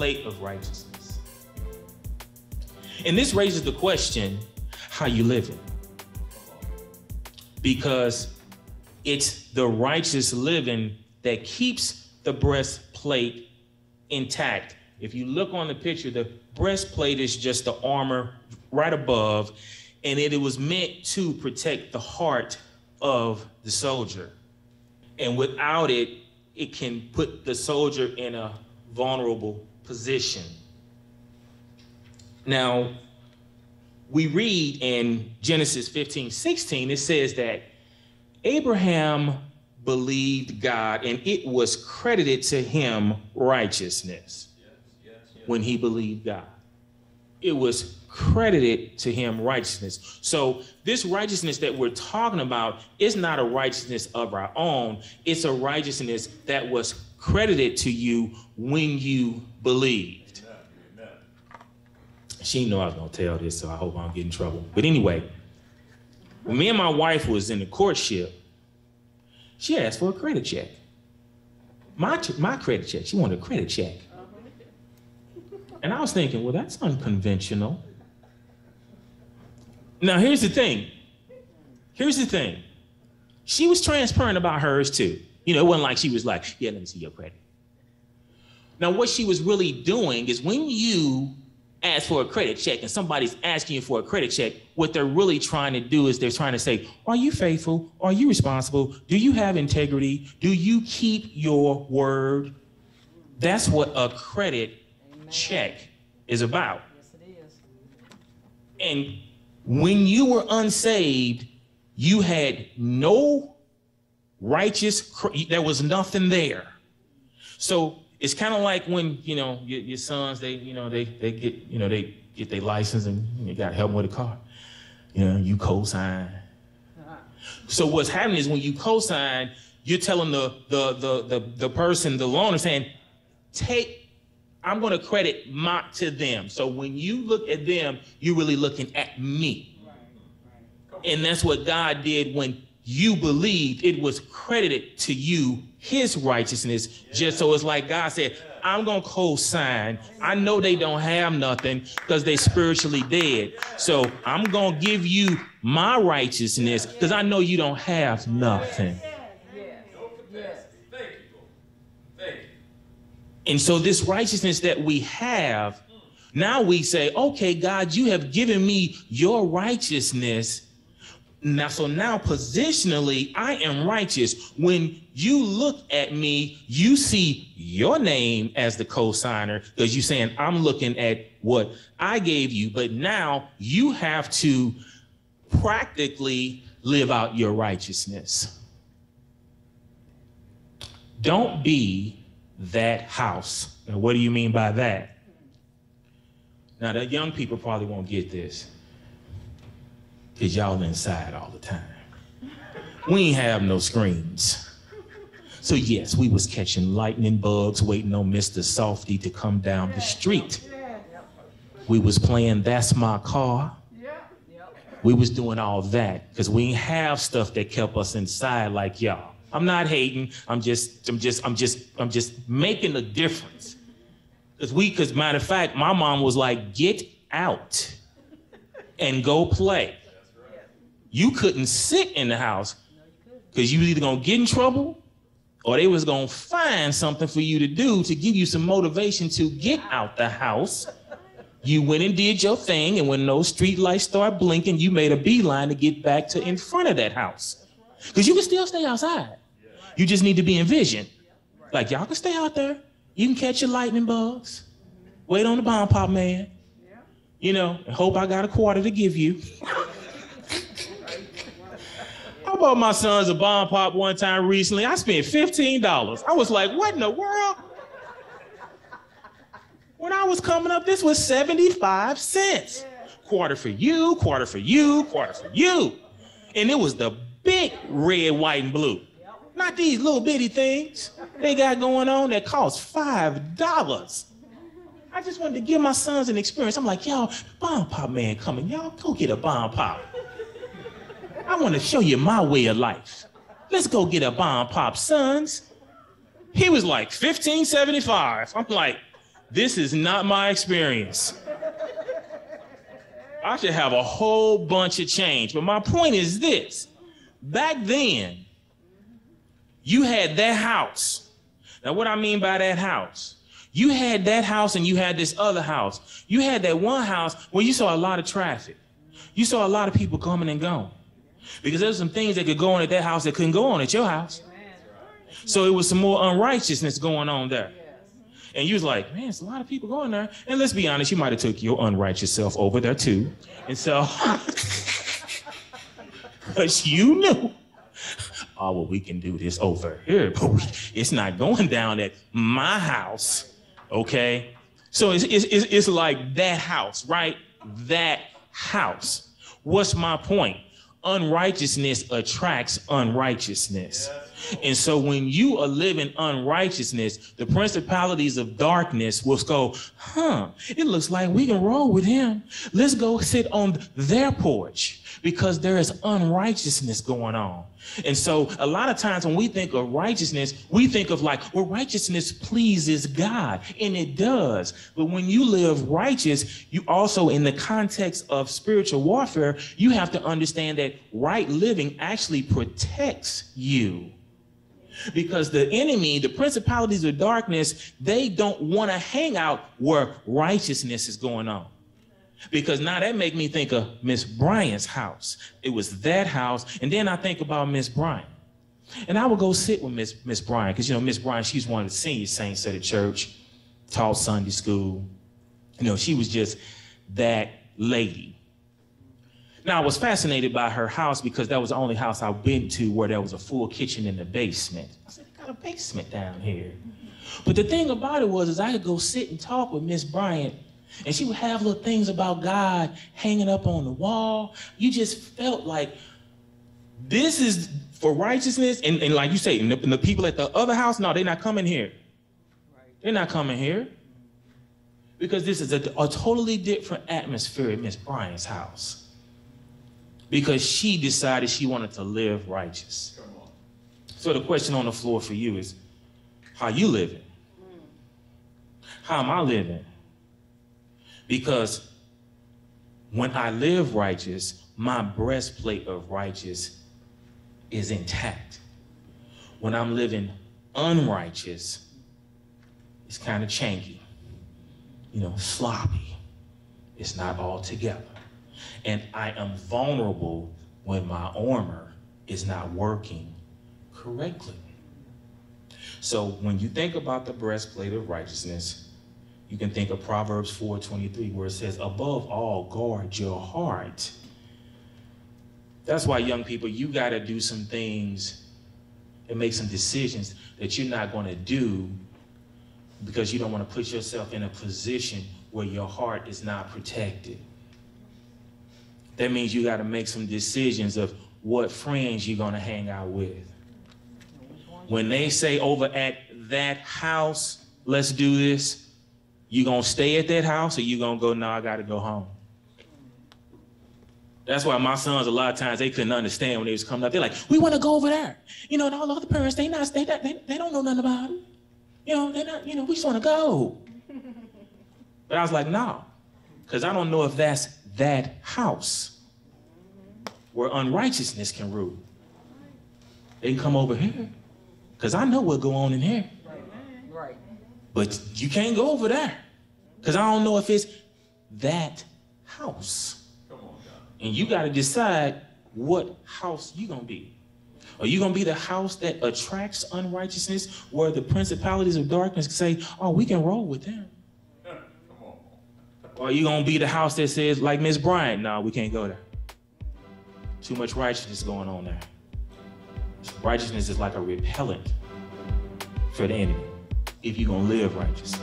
breastplate of righteousness. And this raises the question, how you living? Because it's the righteous living that keeps the breastplate intact. If you look on the picture, the breastplate is just the armor right above, and it was meant to protect the heart of the soldier. And without it, it can put the soldier in a vulnerable position. Now, we read in Genesis 15:16, it says that Abraham believed God and it was credited to him righteousness. When he believed God, it was credited to him righteousness. So this righteousness that we're talking about is not a righteousness of our own. It's a righteousness that was credited to you when you believed. Amen. She didn't know I was going to tell this, so I hope I don't get in trouble. But anyway, when me and my wife was in the courtship, she asked for a credit check. My credit check. She wanted a credit check. And I was thinking, well, that's unconventional. Now, here's the thing. She was transparent about hers, too. You know, it wasn't like she was like, yeah, let me see your credit. Now, what she was really doing is when you ask for a credit check and somebody's asking you for a credit check, what they're really trying to do is they're trying to say, are you faithful? Are you responsible? Do you have integrity? Do you keep your word? That's what a credit check is about. Yes, it is. And when you were unsaved, you had no righteous, there was nothing there. So it's kind of like when, you know, your sons, they get their license and you got to help them with a car. You know, you co-sign. So what's happening is when you co-sign, you're telling the person, the loaner, saying, I'm going to credit to them. So when you look at them, you're really looking at me. Right. And that's what God did when you believed. It was credited to you, his righteousness. Yeah. Just so it's like God said, I'm going to co-sign. I know they don't have nothing because they're spiritually dead. So I'm going to give you my righteousness because I know you don't have nothing. And so this righteousness that we have, now we say, okay, God, you have given me your righteousness. Now positionally, I am righteous. When you look at me, you see your name as the co-signer because you're saying, I'm looking at what I gave you. But now you have to practically live out your righteousness. Don't be that house. Now, what do you mean by that? Now, the young people probably won't get this because y'all inside all the time. We ain't have no screens. So, yes, we was catching lightning bugs, waiting on Mr. Softy to come down the street. We was playing That's My Car. We was doing all that because we ain't have stuff that kept us inside like y'all. I'm not hating. I'm just making a difference. Because matter of fact, my mom was like, get out and go play. You couldn't sit in the house because you was either going to get in trouble or they was going to find something for you to do to give you some motivation to get out the house. You went and did your thing, and when those street lights start blinking, you made a beeline to get back to in front of that house. Because you can still stay outside. You just need to be in vision. Like, y'all can stay out there. You can catch your lightning bugs. Wait on the bomb pop man. You know, and hope I got a quarter to give you. I bought my sons a bomb pop one time recently. I spent $15. I was like, what in the world? When I was coming up, this was 75 cents. Quarter for you, quarter for you, quarter for you. And it was the big red, white, and blue. Not these little bitty things they got going on that cost $5. I just wanted to give my sons an experience. I'm like, y'all, bomb pop man coming. Y'all go get a bomb pop. I want to show you my way of life. Let's go get a bomb pop, sons. He was like $15.75. I'm like, This is not my experience. I should have a whole bunch of change. But my point is this. Back then, you had that house. Now, what I mean by that house, you had that house and you had this other house. You had that one house where you saw a lot of traffic. You saw a lot of people coming and going. Because there's some things that could go on at that house that couldn't go on at your house. So it was some more unrighteousness going on there. And you was like, man, it's a lot of people going there. And let's be honest, you might have took your unrighteous self over there too. And so, because you knew, oh, well, we can do this over here, but it's not going down at my house, okay? So it's like that house, right? That house. What's my point? Unrighteousness attracts unrighteousness. And so when you are living unrighteousness, the principalities of darkness will go, it looks like we can roll with him. Let's go sit on their porch because there is unrighteousness going on. And so a lot of times when we think of righteousness, we think of like, well, righteousness pleases God, and it does. But when you live righteous, you also, in the context of spiritual warfare, you have to understand that right living actually protects you. Because the enemy, the principalities of darkness, they don't want to hang out where righteousness is going on. Because now that make me think of Miss Bryant's house. It was that house. And then I think about Miss Bryant. And I would go sit with Miss Bryant. Because, you know, Miss Bryant, she's one of the senior saints at the church, taught Sunday school. You know, she was just that lady. Now, I was fascinated by her house because that was the only house I've been to where there was a full kitchen in the basement. I said, they got a basement down here. But the thing about it was, is I could go sit and talk with Miss Bryant, and she would have little things about God hanging up on the wall. You just felt like this is for righteousness. And like you say, and the people at the other house, no, they're not coming here. They're not coming here. Because this is a totally different atmosphere at Miss Bryant's house. Because she decided she wanted to live righteous. So the question on the floor for you is, how you living? How am I living? Because when I live righteous, my breastplate of righteousness is intact. When I'm living unrighteous, it's kind of changy, you know, sloppy. It's not all together. And I am vulnerable when my armor is not working correctly. So when you think about the breastplate of righteousness, you can think of Proverbs 4:23, where it says, above all, guard your heart. That's why, young people, you got to do some things and make some decisions that you're not going to do because you don't want to put yourself in a position where your heart is not protected. That means you got to make some decisions of what friends you're going to hang out with. When they say over at that house, let's do this, you going to stay at that house or you going to go, no, I got to go home. That's why my sons, a lot of times, they couldn't understand when they was coming up. They're like, we want to go over there. You know, and all the other parents, they don't know nothing about it. You know, they're not, you know, we just want to go. But I was like, no, because I don't know if that's that house where unrighteousness can rule. They can come over here because I know what'll go on in here. Right. But you can't go over there because I don't know if it's that house. Come on, God. And you got to decide what house you're going to be. Are you going to be the house that attracts unrighteousness where the principalities of darkness say, oh, we can roll with them? Come on. Or are you going to be the house that says, like Miss Bryant, no, we can't go there. Too much righteousness going on there. Righteousness is like a repellent for the enemy if you're going to live righteous.